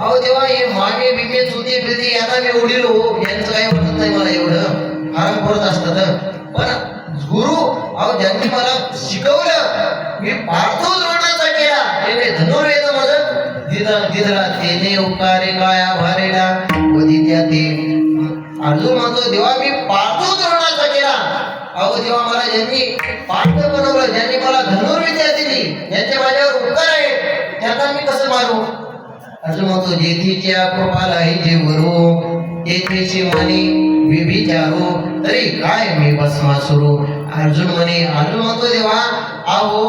अहो तेव्हा हे मागे बिमे चुलते फिरते यांना मी उडील हो, यांचं काही वाटत नाही मला एवढं आराम करत असतात. पण गुरु अहो ज्यांनी मला शिकवलं मी पार्थो द्रोणाचा केला त्याने धनुर्वेद माझं दिदला तेने उपकारे काय आभारेला वदित्या ते अर्जुन म्हणतो देवा मी पार्थो द्रोणाचा केला. अहो देवा मला ज्यांनी पार्थ बनवलं, ज्यांनी मला धनुर्विद्या दिली, ज्यांचे माझ्यावर उपकार आहेत त्यांना मी कसं मारू. अर्जुन म्हणतो जेथीच्या कृपाला ही जे वरू तेथेची मनी विचारू तरी काय मी भस्मासुरू. अर्जुन म्हणतो देवा अहो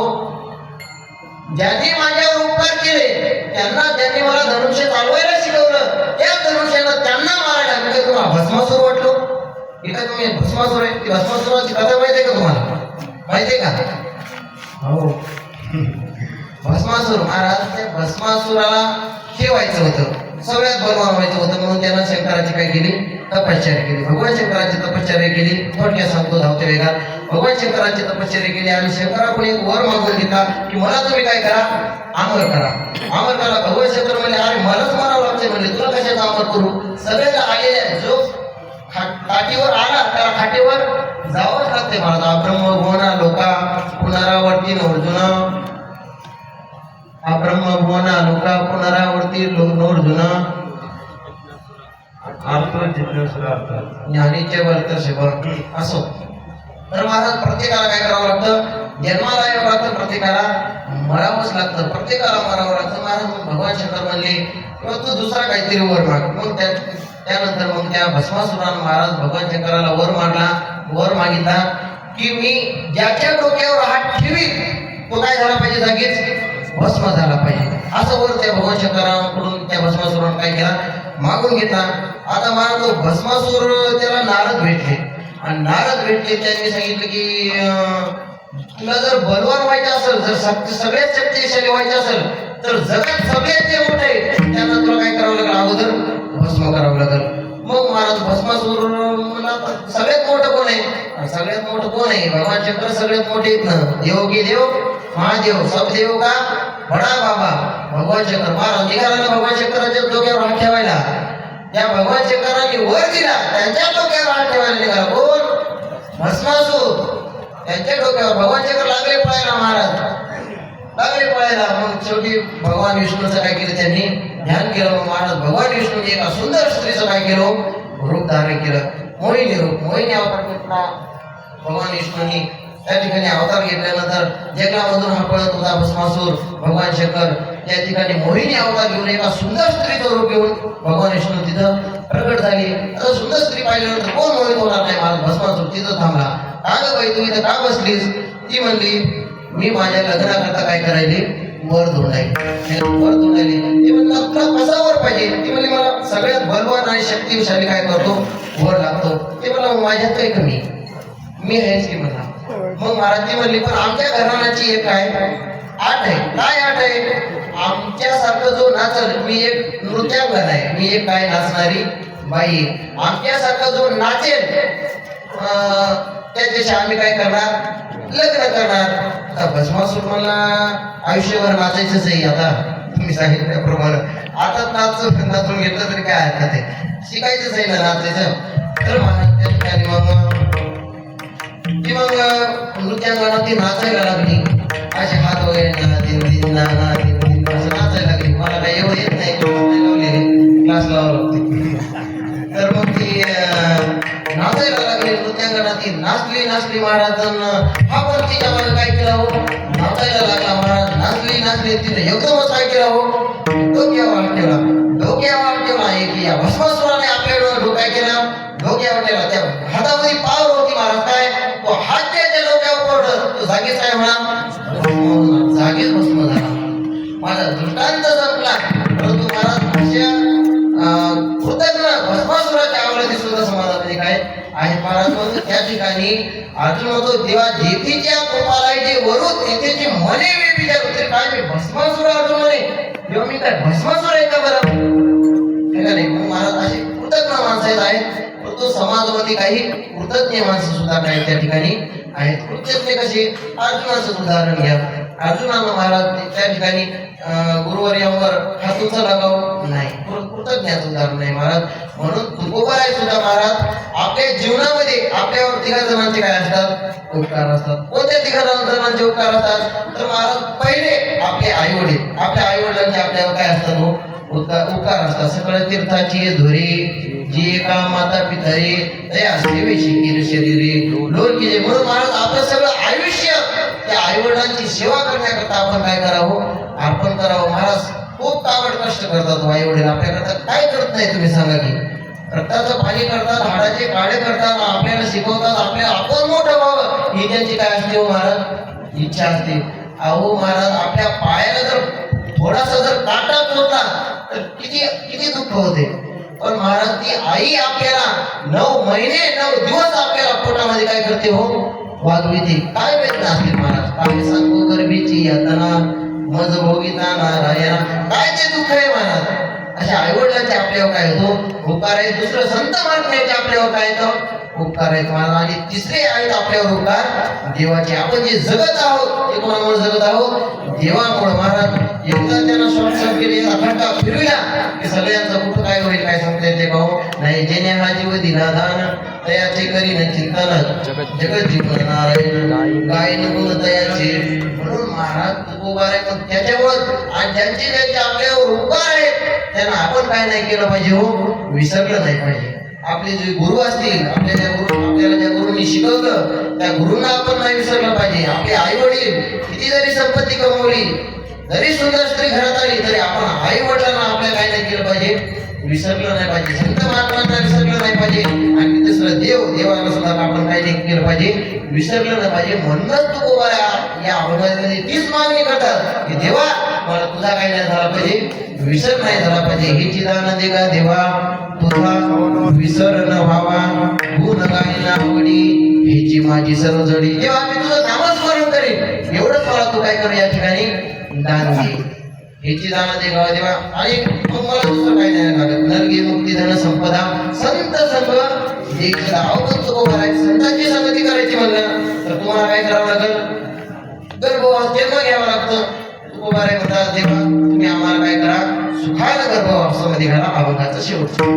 ज्यांनी माझ्यावर उपकार केले त्यांनी मला धनुष्य चालवायला शिकवलं, त्या धनुष्यानं त्यांना मारायला मी काय तुम्हाला भस्मासूर वाटलो. हे काय तुम्ही भस्मासूर आहे? ती भस्मासुराची कथा माहिती आहे का तुम्हाला? माहिती आहे का? हो भस्मासूर महाराज, त्या भस्मासुराला ठेवायचं होतं, सगळ्यात बलवान व्हायचं होतं म्हणून त्यानं शंकराची काय केली तपश्चर्या केली. भगवान शंकराची तपश्चर्या केली. थोडक्यात सांगतो धावते वेगात. भगवान शंकराची तपश्चर्या केली आणि शंकराकडून एक वर मागून घेतला की मला तुम्ही काय करा, अमर करा, अमर करा. भगवान शंकर म्हणले अरे मलाच मारावं लागते, म्हणले तुला कशाचा अमर करू. सगळ्यात आलेल्या जो खाटीवर आला त्याला खाटीवर जावंच लागते मला. ब्रह्म भुवना लोका पुनरावर्ती अर्जुना, ब्रह्म भुवना लोका पुनरावर्ती अर्जुना ज्ञानीचे वर्त सेवा असो. तर महाराज प्रत्येकाला काय करावं लागतं, जन्माला यावं लागतं, प्रत्येकाला मरावंच लागतं, प्रत्येकाला मरावं लागतं. महाराज भगवान शंकर म्हणले किंवा तू दुसरा काहीतरी वर माग. मग त्यानंतर मग त्या भस्मासुरानं महाराज भगवान शंकराला वर मागितला की मी ज्याच्या डोक्यावर हात ठेवीन तो काय झाला पाहिजे, जागीच भस्म झाला पाहिजे. असं वर त्या भगवान शंकराकडून त्या भस्मासुरानं काय केला, मागून घेतला. आता महाराज तो भस्मासूर त्याला नारद भेटले आणि नारद भेटले त्यांनी सांगितलं की तुला जर बलवान व्हायचं असेल, जर सगळ्यात शक्तिशाली व्हायचं असेल तर जगात सगळ्यात जे मोठे त्यांना तुला काय करावं लागेल, अगोदर भस्म करावं लागेल. मग महाराज भस्मासूर सगळ्यात मोठं कोण आहे, सगळ्यात मोठं कोण आहे, भगवान शंकर सगळ्यात मोठे आहेत ना. देव की देव महादेव, सब देव का बडा बाबा भगवान शंकर. महाराज निघाला ना भगवान शंकराच्या डोक्यावर हात ठेवायला. त्या भगवान शंकरांनी वर दिला, त्यांच्या डोक्यावर हात ठेवायला निघाला कोण, भस्मासूर. त्यांच्या डोक्यावर भगवान शंकर लागले पळायला, महाराज लागले पळायला. मग शेवटी भगवान विष्णूचं काय केलं, त्यांनी ध्यान केलं. मग महाराज भगवान विष्णूने एका सुंदर स्त्रीचं काय केलं, रूप धारण केलं, मोहिनी रूप. मोहिनी अवतार घेतला भगवान विष्णूंनी. त्या ठिकाणी अवतार घेतल्यानंतर जगामधून हा पळत होता भस्मासूर. भगवान शंकर त्या ठिकाणी मोहिनी अवतार घेऊन एका सुंदर स्त्रीचं रूप घेऊन भगवान विष्णू तिथं प्रकट झाली. आता सुंदर स्त्री पाहिल्यानंतर कोण मोहित होणार नाही. महाराज भस्मासूर तिथं थांबला. का ग बाई तू इथं का बसलीस. ती म्हणली मी माझ्या लग्नाकरता काय करायली, वर धुंडायली. वर धुंडायली. ती म्हणलं तुला कसा वर पाहिजे. ती म्हणली मला सगळ्यात बलवान आणि शक्तिशाली काय करतो, वर लागतो. ते म्हणलं माझ्यात काही कमी, मी आहेच की म्हणला. मग महाराज ती म्हणली पण आमच्या घराण्याची एक काय आठ आहे. काय आठ आहे, आमच्यासारखं जो नाचल, मी एक नृत्यांगन आहे, मी एक काय नाचणारी बाई. आमच्यासारखा जो नाचेल त्याच्याशी आम्ही काय करणार, लग्न करणार. आता भस्मासूर मला आयुष्यभर नाचायचंच आहे. आता तुम्ही सांगितल्याप्रमाणे आता नाचून घेतलं तरी काय हरकत आहे, शिकायचंच आहे ना नाचायचं. तर महाराज त्या ठिकाणी मग नृत्यांगना ती नाचायला लागली. असे हात वगैरे असं नाचायला लागली. मला काही एवढं येत नाही, क्लास लावावं लागते. तर मग ती नाचायला लागली नृत्यांगना. ती नाचली महाराज. हा पण तिच्या मागे काय केला हो, नाचायला लागला महाराज. नाचली तिने एकदमच काय केला हो, डोक्यावर हात ठेवला. एक या भस्मासुराने आपल्या डोक्यावर काय केला, डोक्यावर ठेवला. त्या हातामध्ये पावर होती महाराज. काय तो हात त्याच्या डोक्यावर पडलं, तो जागीच काय म्हणा, जागीच भस्म झाला. माझा दृष्टांत संपला. परंतु महाराज कृतज्ञ भस्मासुराच्या आवडती सुद्धा समाजामध्ये काय आहे महाराज. म्हणून त्या ठिकाणी अर्जुन म्हणतो देवा जेथीच्या कृपाला जे वरू तेथेची मने विचार होते. काय मी भस्मासुर अर्जुन म्हणे, तेव्हा मी काय भस्मासुर आहे का बरं, नाही. महाराज असे कृतज्ञ माणसं आहेत. तो समाजामध्ये काही कृतज्ञ माणसं सुद्धा काही त्या ठिकाणी आहेत. कृतज्ञ कशी, अर्जुनाचं उदाहरण घ्या. अर्जुनानं महाराज त्या ठिकाणी गुरुवर्यांवर हातूचा लगाव नाही, कृतज्ञाचं उदाहरण नाही महाराज. म्हणून तुकोबाराय सुद्धा महाराज आपल्या जीवनामध्ये आपल्यावर तिघा जणांचे काय असतात, उपकार असतात. कोणत्या तिघा जणांचे उपकार असतात तर महाराज पहिले आपले आई वडील, आपल्या आई वडिलांचे आपल्यावर काय असतात हो, उपकार असतात. सकळ तीर्थाची धुरी जी एका माता पितारी तया सेवेशी केली शरीरे लोन केले. म्हणून महाराज आपलं सगळं आयुष्य त्या आई वडिलांची सेवा करण्याकरता आपण काय करावं, अर्पण करावं. महाराज खूप काबड कष्ट करतात आई वडील आपल्याकरता, काय करत नाही तुम्ही सांगा की. रक्ताचं पाणी करतात, हाडाचे काळे करतात, आपल्याला शिकवतात, आपल्याला आपण मोठं व्हावं ही त्यांची काय असते हो महाराज, इच्छा असते. अहो महाराज आपल्या पायाला जर थोडासा जर काटा पोचला तर किती किती दुःख होते. पण महाराज ती आई आपल्याला 9 महिने 9 दिवस आपल्याला पोटामध्ये काय करते हो, वागविते. काय वेदना असतील महाराज, काय सांगू गर्भीची यातना मज भोगिता नारायणा, काय ते दुःख आहे महाराज. अशा आईवडिलांचे आपल्यावर काय होतो, उपकार आहे. दुसरं संत महात्म्याचे आपल्यावर काय येतं, उपकार आहेत महाराज. आणि तिसरे आहेत आपल्यावर उपकार देवाचे. आपण जे जगत आहोत ते कोणामुळे जगत आहोत, देवामुळे. महाराज एकदा त्यांना शॉर्ट सर्किट अखंडा फिरविला की सगळ्यांचं कुठं काय होईल काय सांगता येते भाऊ नाही. जेणे हा जीव दिला दान तयाचे करीन चिंतन जगत जीवन नारायण गायन गुण तयाचे. म्हणून महाराज तुकोबाराय पण त्याच्यावर आणि ज्यांचे ज्यांचे आपल्यावर उपकार आहेत त्यांना आपण काय नाही केलं पाहिजे हो, विसरलं नाही पाहिजे. आपले जे गुरु असतील, आपल्याला ज्या गुरुंनी शिकवलं त्या गुरुंना आपण नाही विसरलं पाहिजे. आपले आई वडील किती जरी संपत्ती कमवली, जरी सुंदर स्त्री घरात आली तरी आपण आई वडिलांना आपल्या काय नाही केलं पाहिजे, विसरलं नाही पाहिजे. संत महात्मांना विसरलं नाही पाहिजे. आणि तिसरं देवाला सुद्धा आपण काय नाही केलं पाहिजे, विसरलं नाही पाहिजे. म्हणूनच तुकोबाराय या अभंगामध्ये तीच मागणी करतात की देवा मला तुझा काय नाही झाला पाहिजे, विसर नाही झाला पाहिजे. हे चिदान दे का देवा तुझा विसर न व्हावा, गुण गायना आवडी हेची माझी सर्व जडी. जेव्हा मी तुझं नामस्मरण करेन एवढंच मला तू काय कर या ठिकाणी दान घे. हेची दान दे गावा देवा. आणि मग मला दुसरं काय नाही लागत. नरगे मुक्ती धन संपदा संत संग देखील आवडत तुकोबाराय. संतांची संगती करायची म्हणलं तर तुम्हाला काय करावं लागेल, गर्भवास जन्म घ्यावा लागतं. तुकोबाराय म्हणतात देवा तुम्ही आम्हाला काय करा, सुखानं गर्भवासामध्ये घाला. अभंगाचं शेवटचं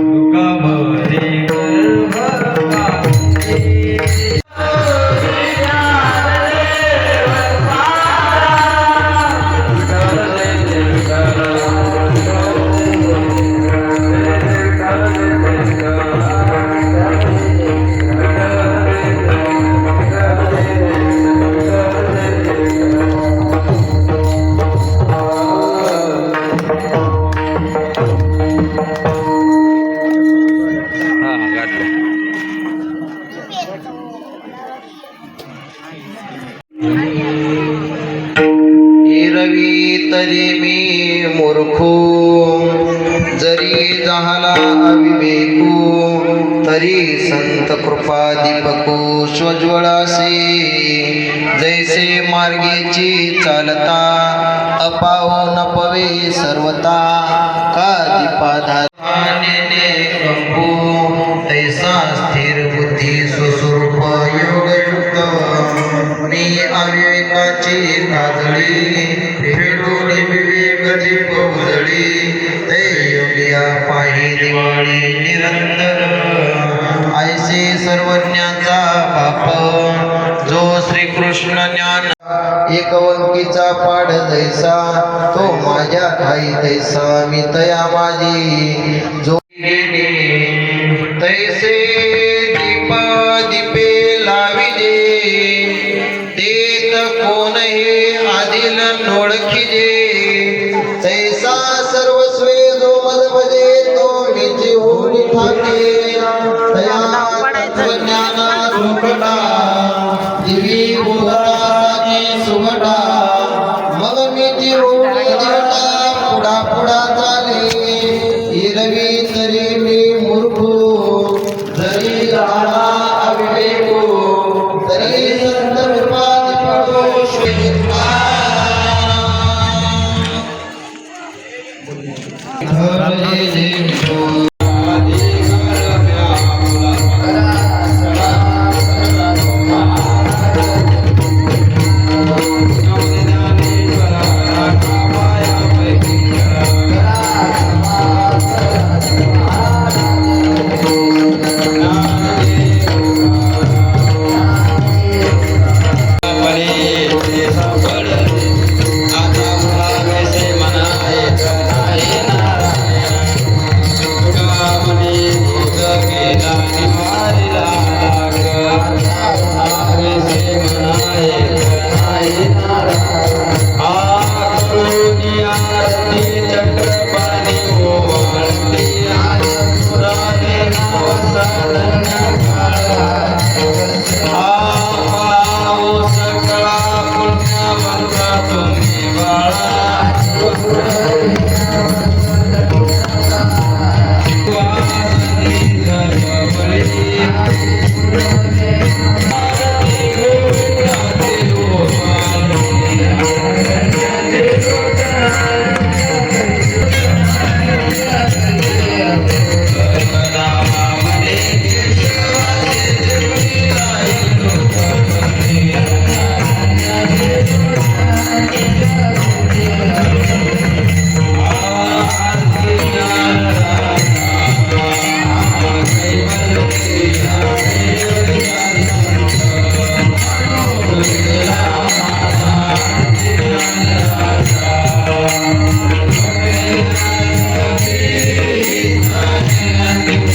तरी मी मूर्खो जरी झाला अविवेकू तरी संत कृपा दीपको स्वज्वळासे जैसे मार्गेची चालता अपावो न पवे सर्वता का दीपाधाने कंपू तैसा स्थिर बुद्धी स्वस्वरूप योगयुक्त मी अविवेकाची काजळी फेडून विवेक दीप उजळी ते योगिया पाही दिवाळी निरंतर ऐसे सर्वज्ञाचा बाप जो श्रीकृष्ण ज्ञान एकवंकीचा पाड जैसा तो माझ्या ठाई तैसा मी तया माझी जो तैसे दीप दीपे लाविजे तेत कोण हे आदिल नोळखिजे तैसा सर्वस्वे जो मद भजे तो मीचे होणी ठाके तया तत्वज्ञाना सुखटा दिवी बोलताची सुखटा मग मीची होणी देवता पुढा पुढा चाले इरवी तरी मी मूर्खो जरी झाला अविवेको तरी संत कृपा दीपको श्वेता धरे देवो रे